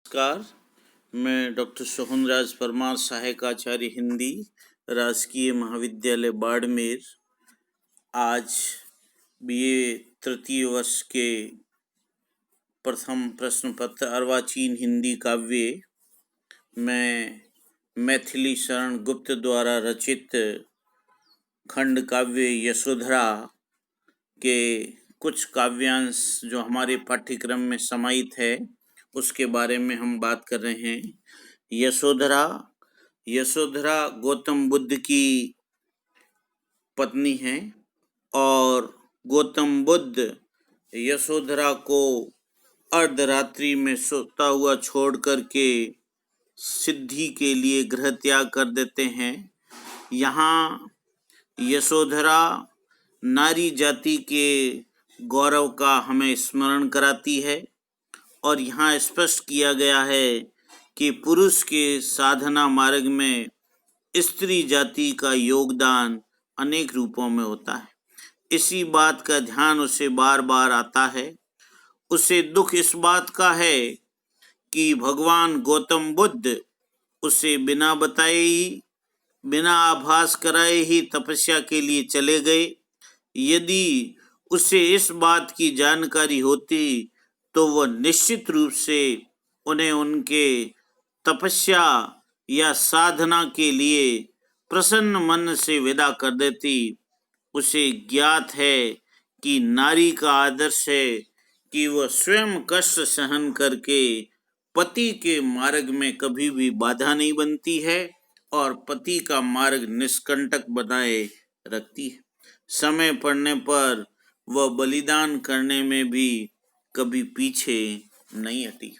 नमस्कार। मैं डॉक्टर सोहनराज परमार, सहायक आचार्य हिंदी, राजकीय महाविद्यालय बाड़मेर। आज बीए तृतीय वर्ष के प्रथम प्रश्न पत्र अर्वाचीन हिंदी काव्य में मैथिली शरण गुप्त द्वारा रचित खंड काव्य यशोधरा के कुछ काव्यांश जो हमारे पाठ्यक्रम में समाहित है उसके बारे में हम बात कर रहे हैं। यशोधरा गौतम बुद्ध की पत्नी है और गौतम बुद्ध यशोधरा को अर्धरात्रि में सोता हुआ छोड़ करके सिद्धि के लिए गृह त्याग कर देते हैं। यहाँ यशोधरा नारी जाति के गौरव का हमें स्मरण कराती है और यहाँ स्पष्ट किया गया है कि पुरुष के साधना मार्ग में स्त्री जाति का योगदान अनेक रूपों में होता है। इसी बात का ध्यान उसे बार बार आता है। उसे दुख इस बात का है कि भगवान गौतम बुद्ध उसे बिना बताए ही, बिना आभास कराए ही तपस्या के लिए चले गए। यदि उसे इस बात की जानकारी होती तो वह निश्चित रूप से उन्हें उनके तपस्या या साधना के लिए प्रसन्न मन से विदा कर देती। उसे ज्ञात है कि नारी का आदर्श है कि वह स्वयं कष्ट सहन करके पति के मार्ग में कभी भी बाधा नहीं बनती है और पति का मार्ग निष्कंटक बनाए रखती है। समय पड़ने पर वह बलिदान करने में भी कभी पीछे नहीं हटी।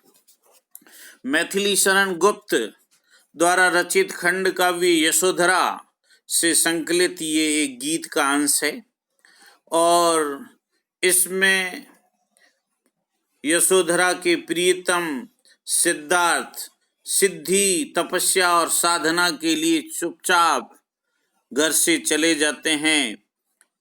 मैथिली शरण गुप्त द्वारा रचित खंड काव्य यशोधरा से संकलित ये एक गीत का अंश है और इसमें यशोधरा के प्रियतम सिद्धार्थ सिद्धि, तपस्या और साधना के लिए चुपचाप घर से चले जाते हैं।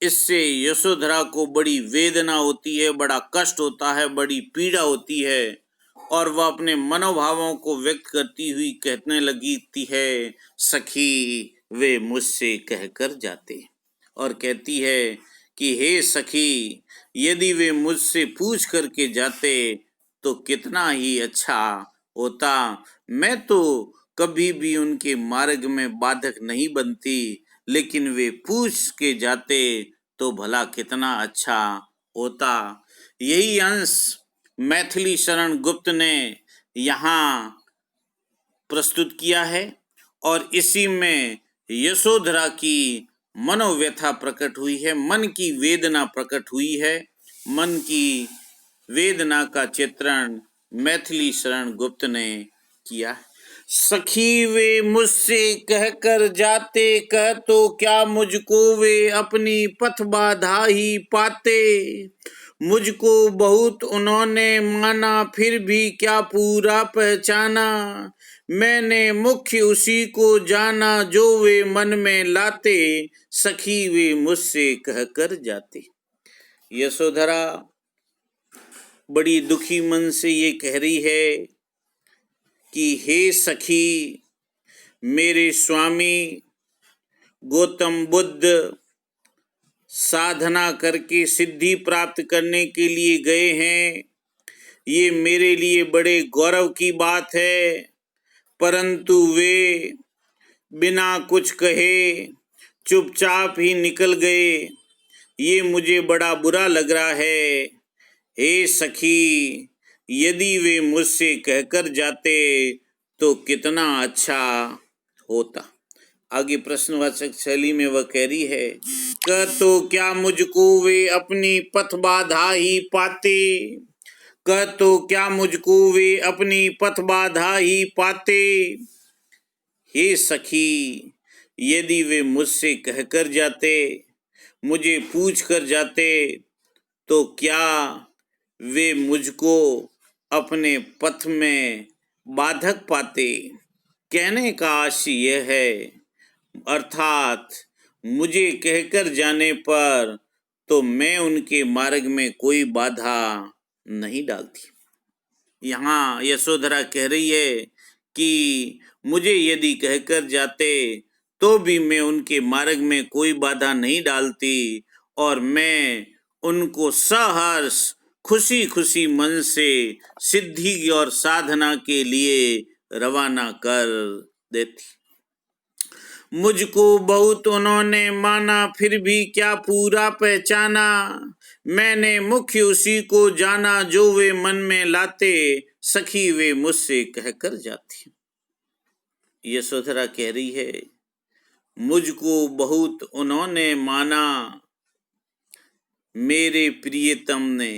इससे यशोधरा को बड़ी वेदना होती है, बड़ा कष्ट होता है, बड़ी पीड़ा होती है और वह अपने मनोभावों को व्यक्त करती हुई कहने लगती है, सखी वे मुझसे कहकर जाते, और कहती है कि हे सखी, यदि वे मुझसे पूछ करके जाते तो कितना ही अच्छा होता। मैं तो कभी भी उनके मार्ग में बाधक नहीं बनती, लेकिन वे पूछ के जाते तो भला कितना अच्छा होता। यही अंश मैथिली शरण गुप्त ने यहाँ प्रस्तुत किया है और इसी में यशोधरा की मनोव्यथा प्रकट हुई है, मन की वेदना प्रकट हुई है। मन की वेदना का चित्रण मैथिली शरण गुप्त ने किया। सखी वे मुझसे कहकर जाते, कह तो क्या मुझको वे अपनी पथ बाधा ही पाते। मुझको बहुत उन्होंने माना, फिर भी क्या पूरा पहचाना। मैंने मुख्य उसी को जाना, जो वे मन में लाते। सखी वे मुझसे कहकर जाते। यशोधरा बड़ी दुखी मन से ये कह रही है कि हे सखी, मेरे स्वामी गौतम बुद्ध साधना करके सिद्धि प्राप्त करने के लिए गए हैं। ये मेरे लिए बड़े गौरव की बात है, परंतु वे बिना कुछ कहे चुपचाप ही निकल गए। ये मुझे बड़ा बुरा लग रहा है। हे सखी, यदि वे मुझसे कहकर जाते तो कितना अच्छा होता। आगे प्रश्नवाचक शैली में वह कह रही है, कह तो क्या मुझको वे अपनी पथ बाधा ही पाते। कह तो क्या मुझको वे अपनी पथ बाधा ही पाते। हे सखी, यदि वे मुझसे कहकर जाते, मुझे पूछ कर जाते, तो क्या वे मुझको अपने पथ में बाधक पाते। कहने का आशय यह है, अर्थात मुझे कहकर जाने पर तो मैं उनके मार्ग में कोई बाधा नहीं डालती। यहाँ यशोधरा कह रही है कि मुझे यदि कहकर जाते तो भी मैं उनके मार्ग में कोई बाधा नहीं डालती और मैं उनको सहर्ष खुशी खुशी मन से सिद्धि और साधना के लिए रवाना कर देती। मुझको बहुत उन्होंने माना फिर भी क्या पूरा पहचाना, मैंने मुख्य उसी को जाना जो वे मन में लाते, सखी वे मुझसे कहकर जाती। यशोधरा कह रही है मुझको बहुत उन्होंने माना, मेरे प्रियतम ने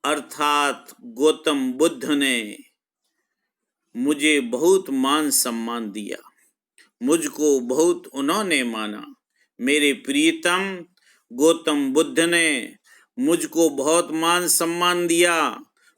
अर्थात गौतम बुद्ध ने मुझे बहुत मान सम्मान दिया। मुझको बहुत उन्होंने माना, मेरे प्रियतम गौतम बुद्ध ने मुझको बहुत मान सम्मान दिया,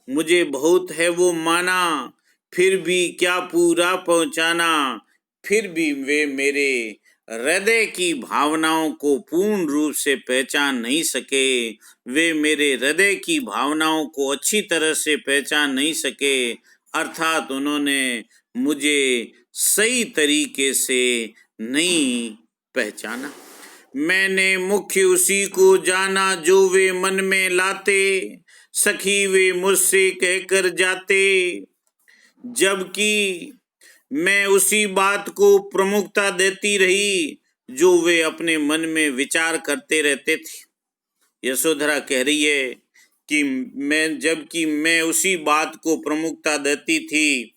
मुझे बहुत है वो माना, फिर भी क्या पूरा पहुंचाना, फिर भी वे मेरे हृदय की भावनाओं को पूर्ण रूप से पहचान नहीं सके, वे मेरे हृदय की भावनाओं को अच्छी तरह से पहचान नहीं सके, अर्थात उन्होंने मुझे सही तरीके से नहीं पहचाना। मैंने मुख्य उसी को जाना जो वे मन में लाते, सखी वे मुझसे कहकर जाते, जबकि मैं उसी बात को प्रमुखता देती रही जो वे अपने मन में विचार करते रहते थे। यशोधरा कह रही है कि जबकि मैं उसी बात को प्रमुखता देती थी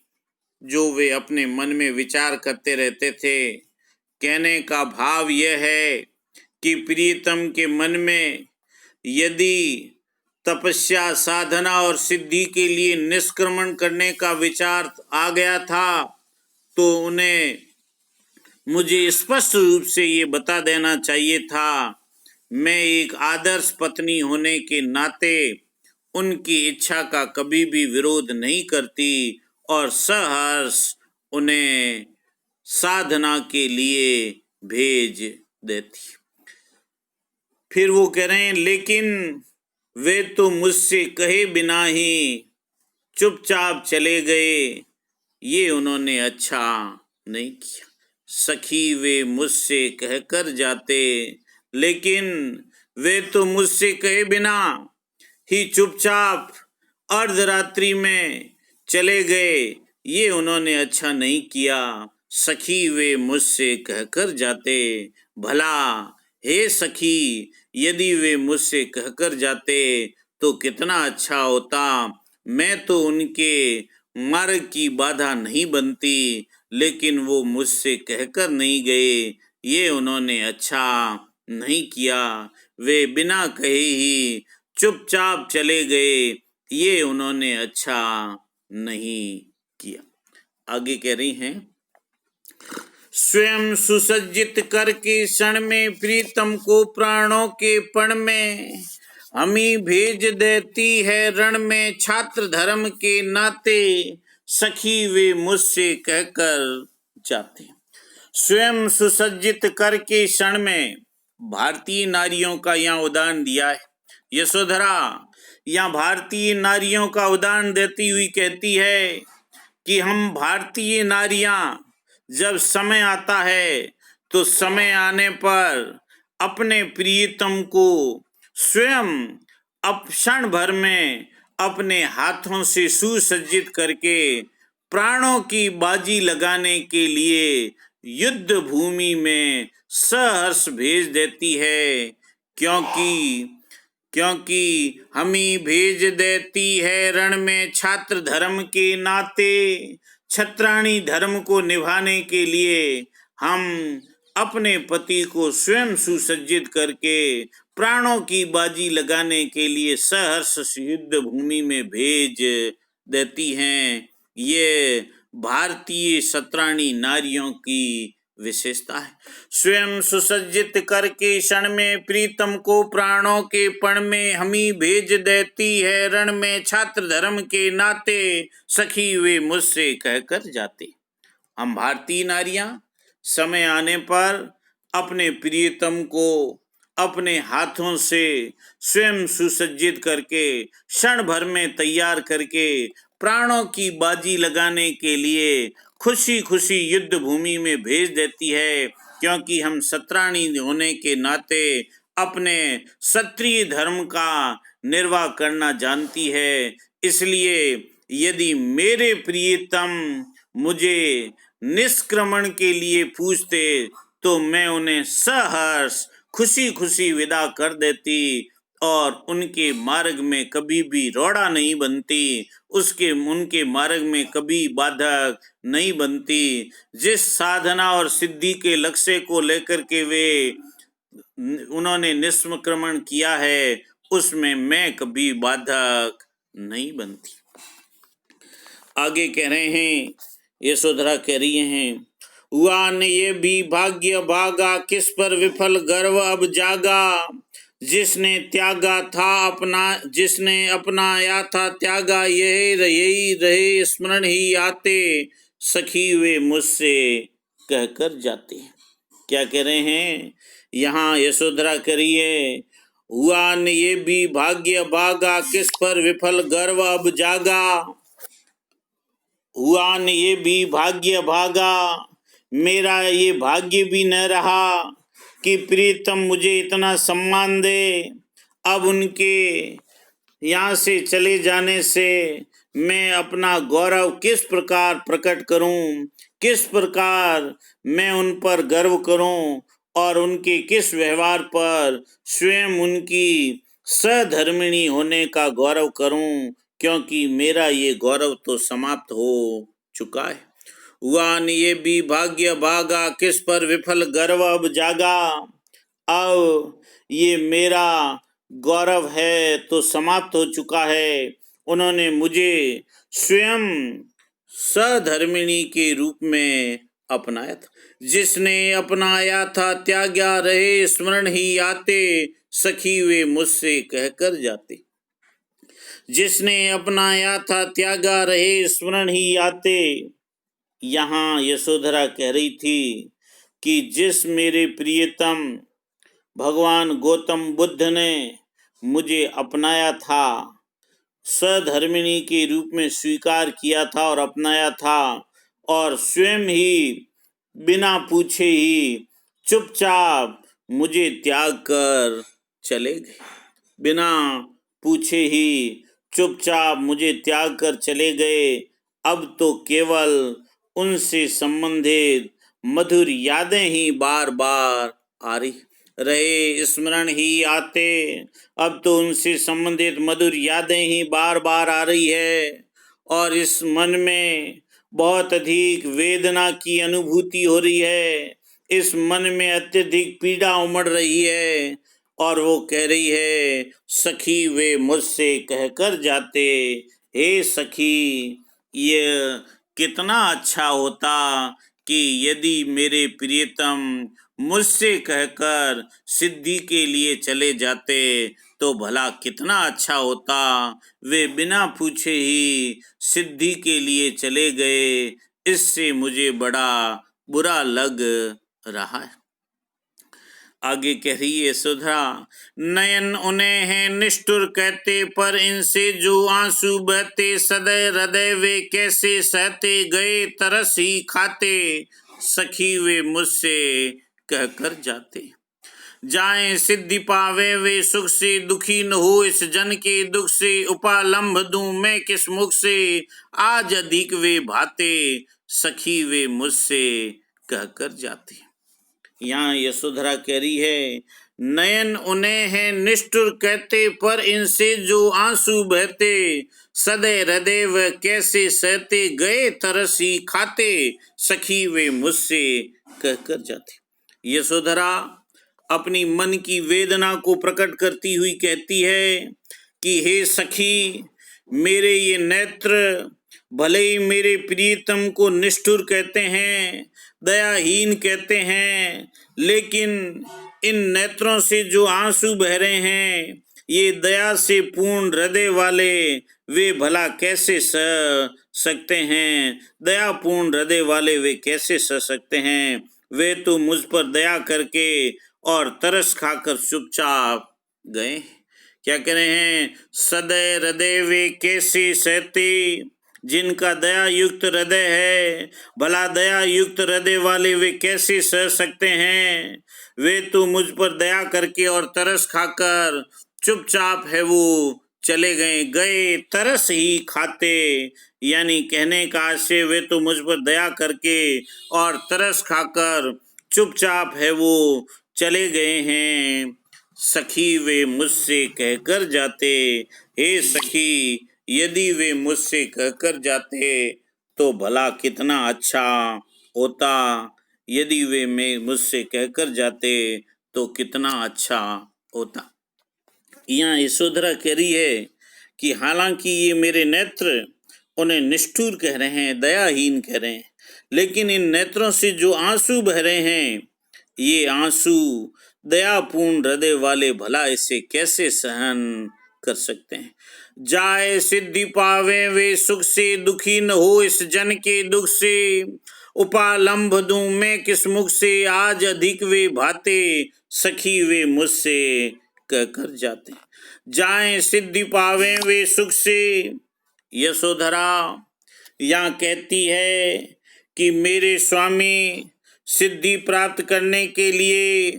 जो वे अपने मन में विचार करते रहते थे। कहने का भाव यह है कि प्रियतम के मन में यदि तपस्या साधना और सिद्धि के लिए निष्क्रमण करने का विचार आ गया था तो उन्हें मुझे स्पष्ट रूप से ये बता देना चाहिए था। मैं एक आदर्श पत्नी होने के नाते उनकी इच्छा का कभी भी विरोध नहीं करती और सहर्ष उन्हें साधना के लिए भेज देती। फिर वो कह रहे हैं लेकिन वे तो मुझसे कहे बिना ही चुपचाप चले गए, ये उन्होंने अच्छा नहीं किया। सखी वे मुझसे कहकर जाते, लेकिन वे तो मुझसे कहे बिना ही चुपचाप अर्धरात्रि में चले गए, ये उन्होंने अच्छा नहीं किया। सखी वे मुझसे कहकर जाते, भला हे सखी यदि वे मुझसे कहकर जाते तो कितना अच्छा होता। मैं तो उनके मार्ग की बाधा नहीं बनती, लेकिन वो मुझसे कहकर नहीं गए, ये उन्होंने अच्छा नहीं किया। वे बिना कहे ही चुपचाप चले गए, ये उन्होंने अच्छा नहीं किया। आगे कह रही हैं स्वयं सुसज्जित करके क्षण में प्रीतम को प्राणों के पण में, हमी भेज देती है रण में छात्र धर्म के नाते, सखी वे मुझसे कहकर जाते। स्वयं सुसज्जित करके क्षण में, भारतीय नारियों का यहाँ उदाहरण दिया है। यशोधरा यहाँ भारतीय नारियों का उदाहरण देती हुई कहती है कि हम भारतीय नारियां जब समय आता है तो समय आने पर अपने प्रियतम को स्वयं क्षण भर में अपने हाथों से सुसज्जित करके प्राणों की बाजी लगाने के लिए युद्ध भूमि में सहर्ष भेज देती है, क्योंकि हमी भेज देती है रण में छात्र धर्म के नाते, छत्राणी धर्म को निभाने के लिए हम अपने पति को स्वयं सुसज्जित करके प्राणों की बाजी लगाने के लिए सहर्ष युद्ध भूमि में भेज देती हैं। ये भारतीय छत्राणी नारियों की विशेषता है। स्वयं सुसज्जित करके क्षण में प्रीतम को प्राणों के पण में, हमी भेज देती है रण में छात्र धर्म के नाते, सखी वे मुझसे कहकर जाते। हम भारतीय नारियां समय आने पर अपने प्रियतम को अपने हाथों से स्वयं सुसज्जित करके क्षण भर में तैयार करके प्राणों की बाजी लगाने के लिए खुशी खुशी युद्ध भूमि में भेज देती है, क्योंकि हम सत्राणी होने के नाते अपने क्षत्रिय धर्म का निर्वाह करना जानती है। इसलिए यदि मेरे प्रियतम मुझे निष्क्रमण के लिए पूछते तो मैं उन्हें सहर्ष खुशी खुशी विदा कर देती और उनके मार्ग में कभी भी रोड़ा नहीं बनती, उनके मार्ग में कभी बाधक नहीं बनती। जिस साधना और सिद्धि के लक्ष्य को लेकर के उन्होंने निष्क्रमण किया है, उसमें मैं कभी बाधक नहीं बनती। आगे कह रहे हैं, यशोधरा कह रही हैं, हुआ न ये भी भाग्य भागा, किस पर विफल गर्व अब जागा। जिसने त्यागा था अपना, जिसने अपनाया था त्यागा, यही रहे स्मरण ही आते, सखी वे मुझसे कहकर जाते। क्या कह रहे हैं यहाँ यशोधरा करिए, हुआ न ये भी भाग्य भागा, किस पर विफल गर्व अब जागा। हुआ न ये भी भाग्य भागा, मेरा ये भाग्य भी न रहा कि प्रीतम मुझे इतना सम्मान दे। अब उनके यहाँ से चले जाने से मैं अपना गौरव किस प्रकार प्रकट करूं, किस प्रकार मैं उन पर गर्व करूं और उनके किस व्यवहार पर स्वयं उनकी सधर्मिणी होने का गौरव करूं, क्योंकि मेरा ये गौरव तो समाप्त हो चुका है। हुआ न ये भी भाग्य भागा, किस पर विफल गर्व अब जागा। अब ये मेरा गौरव है तो समाप्त हो चुका है। उन्होंने मुझे स्वयं सधर्मिणी के रूप में अपनाया था। जिसने अपनाया था त्यागा, रहे स्मरण ही आते, सखी वे मुझसे कहकर जाते। जिसने अपनाया था त्यागा, रहे स्मरण ही आते। यहाँ यशोधरा कह रही थी कि जिस मेरे प्रियतम भगवान गौतम बुद्ध ने मुझे अपनाया था, सधर्मिणी के रूप में स्वीकार किया था और अपनाया था, और स्वयं ही बिना पूछे ही चुपचाप मुझे त्याग कर चले गए। बिना पूछे ही चुपचाप मुझे त्याग कर चले गए। अब तो केवल उनसे संबंधित मधुर यादें ही बार बार आ रही, रहे स्मरण ही आते। अब तो उनसे संबंधित मधुर यादें ही बार बार आ रही है और इस मन में बहुत अधिक वेदना की अनुभूति हो रही है। इस मन में अत्यधिक पीड़ा उमड़ रही है और वो कह रही है, सखी वे मुझसे कहकर जाते। हे सखी, ये कितना अच्छा होता कि यदि मेरे प्रियतम मुझसे कहकर सिद्धि के लिए चले जाते तो भला कितना अच्छा होता। वे बिना पूछे ही सिद्धि के लिए चले गए, इससे मुझे बड़ा बुरा लग रहा है। आगे कह रही है यशोधरा, नयन उन्हें हैं निष्ठुर कहते, पर इनसे जो आंसू बहते, सदै हृदय वे कैसे सहते, गए तरस ही खाते, सखी वे मुझसे कहकर जाते। जाए सिद्धि पावे वे सुख से, दुखी न हो इस जन के दुख से, उपालंब दूं मैं किस मुख से, आज अधिक वे भाते, सखी वे मुझसे कहकर जाते। यहाँ यशोधरा कह रही है, नयन उन्हें हैं निष्ठुर कहते, पर इनसे जो आंसू बहते, सदै हृदय व कैसे सहते, गए तरस ही खाते, सखी वे मुझसे कहकर जाते। यशोधरा अपनी मन की वेदना को प्रकट करती हुई कहती है कि हे सखी, मेरे ये नेत्र भले ही मेरे प्रियतम को निष्ठुर कहते हैं, दयाहीन कहते हैं, लेकिन इन नेत्रों से जो आंसू बह रहे हैं, ये दया से पूर्ण हृदय वाले वे भला कैसे सह सकते हैं। दया पूर्ण हृदय वाले वे कैसे सह सकते हैं। वे तो मुझ पर दया करके और तरस खाकर चुपचाप गए। क्या कह रहे हैं? सदै हृदय वे कैसे सहते, जिनका दया युक्त हृदय है, भला दया युक्त हृदय वाले वे कैसे सह सकते हैं? वे तो मुझ पर दया करके और तरस खाकर चुपचाप है वो चले गए तरस ही खाते, यानी कहने का आशय वे तो मुझ पर दया करके और तरस खाकर चुपचाप है वो चले गए हैं। सखी वे मुझसे कहकर जाते, हे सखी यदि वे मुझसे कहकर जाते तो भला कितना अच्छा होता। यदि वे मुझसे कहकर जाते तो कितना अच्छा होता। यहाँ यशोधरा कह रही है कि हालांकि ये मेरे नेत्र उन्हें निष्ठुर कह रहे हैं, दयाहीन कह रहे हैं, लेकिन इन नेत्रों से जो आंसू बह रहे हैं, ये आंसू दयापूर्ण हृदय वाले भला इसे कैसे सहन कर सकते हैं। जाए सिद्धि पावे वे सुख से, दुखी न हो इस जन के दुख से। उपालंब दूं मैं किस मुख से, आज अधिक वे भाते, सखी वे मुझसे कहकर जाते। जाए सिद्धि पावे वे सुख से। यशोधरा यहाँ कहती है कि मेरे स्वामी सिद्धि प्राप्त करने के लिए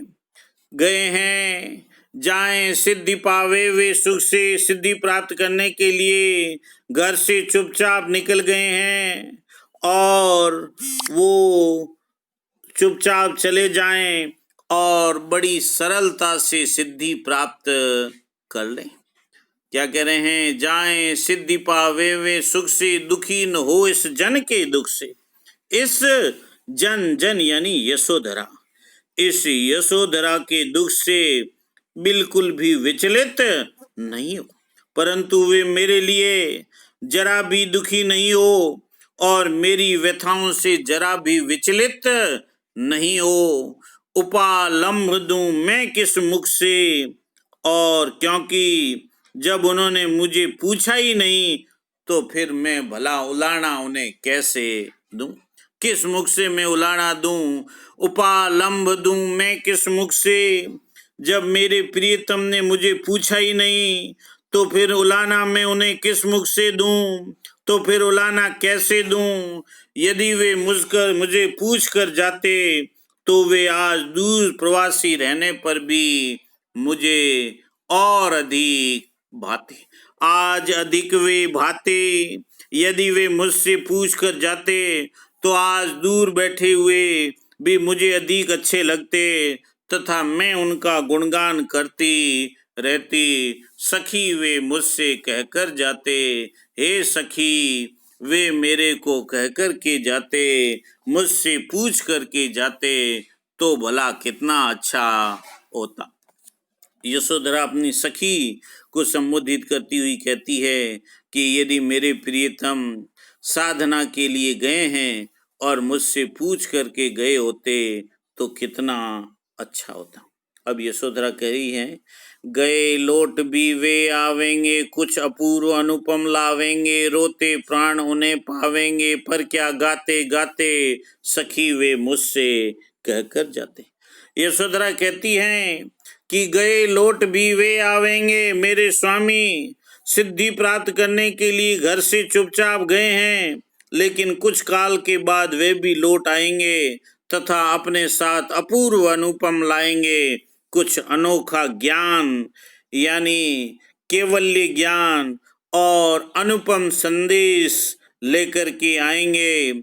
गए हैं। जाएं सिद्धि पावे वे सुख से, सिद्धि प्राप्त करने के लिए घर से चुपचाप निकल गए हैं और वो चुपचाप चले जाएं और बड़ी सरलता से सिद्धि प्राप्त कर लें। क्या कह रहे हैं? जाएं सिद्धि पावे वे सुख से, दुखी न हो इस जन के दुख से। इस जन यानी यशोधरा, इस यशोधरा के दुख से बिल्कुल भी विचलित नहीं हो, परंतु वे मेरे लिए जरा भी दुखी नहीं हो और मेरी व्यथाओं से जरा भी विचलित नहीं हो। उपालंब दूं मैं किस मुख से, और क्योंकि जब उन्होंने मुझे पूछा ही नहीं तो फिर मैं भला उलाना उन्हें कैसे दूं, किस मुख से मैं उलाना दूं। उपालंब दूं मैं किस मुख से, जब मेरे प्रियतम ने मुझे पूछा ही नहीं तो फिर उलाना मैं उन्हें किस मुख से दूं, तो फिर उलाना कैसे दूं। यदि वे मुझे पूछ कर जाते तो वे आज दूर प्रवासी रहने पर भी मुझे और अधिक भाते, आज अधिक वे भाते। यदि वे मुझसे पूछ कर जाते तो आज दूर बैठे हुए भी मुझे अधिक अच्छे लगते तथा मैं उनका गुणगान करती रहती। सखी वे मुझसे कहकर जाते, हे सखी वे मेरे को कहकर के जाते, मुझसे पूछ करके जाते तो भला कितना अच्छा होता। यशोधरा अपनी सखी को संबोधित करती हुई कहती है कि यदि मेरे प्रियतम साधना के लिए गए हैं और मुझसे पूछ करके गए होते तो कितना अच्छा होता। अब यशोधरा कह रही है, गए लौट भी वे आवेंगे, कुछ अपूर्व अनुपम लावेंगे, रोते प्राण उन्हें पावेंगे, पर क्या गाते गाते सखी वे मुझसे कहकर जाते। यशोधरा कहती हैं कि गए लौट भी वे आवेंगे, मेरे स्वामी सिद्धि प्राप्त करने के लिए घर से चुपचाप गए हैं, लेकिन कुछ काल के बाद वे भी लौट आएंगे तथा अपने साथ अपूर्व अनुपम लाएंगे, कुछ अनोखा ज्ञान यानी केवल्य ज्ञान और अनुपम संदेश लेकर के आएंगे,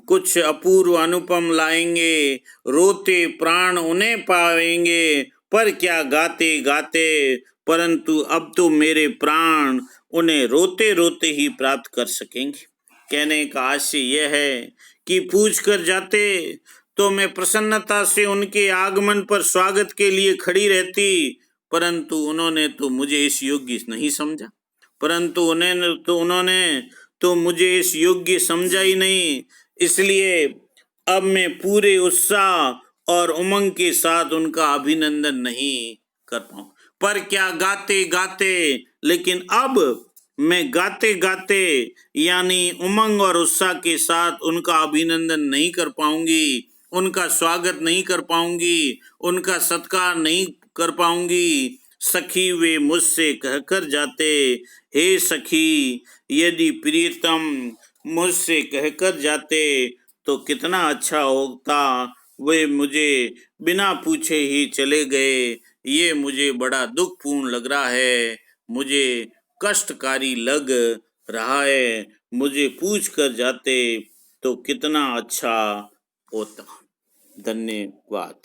कुछ अपूर्व अनुपम लाएंगे, रोते प्राण उन्हें पावेंगे, पर क्या गाते गाते, परंतु अब तो मेरे प्राण उन्हें रोते रोते ही प्राप्त कर सकेंगे। कहने का आशय यह है कि पूछ कर जाते तो मैं प्रसन्नता से उनके आगमन पर स्वागत के लिए खड़ी रहती, परंतु उन्होंने तो मुझे इस योग्य नहीं समझा, परंतु उन्होंने तो मुझे इस योग्य समझा ही नहीं, इसलिए अब मैं पूरे उत्साह और उमंग के साथ उनका अभिनंदन नहीं कर पाऊं। पर क्या गाते गाते, लेकिन अब मैं गाते गाते यानी उमंग और उत्साह के साथ उनका अभिनंदन नहीं कर पाऊंगी, उनका स्वागत नहीं कर पाऊंगी, उनका सत्कार नहीं कर पाऊंगी। सखी वे मुझसे कहकर जाते, हे सखी यदि प्रियतम मुझसे कहकर जाते तो कितना अच्छा होता। वे मुझे बिना पूछे ही चले गए। ये मुझे बड़ा दुखपूर्ण लग रहा है, मुझे कष्टकारी लग रहा है। मुझे पूछ कर जाते तो कितना अच्छा होता। धन्यवाद।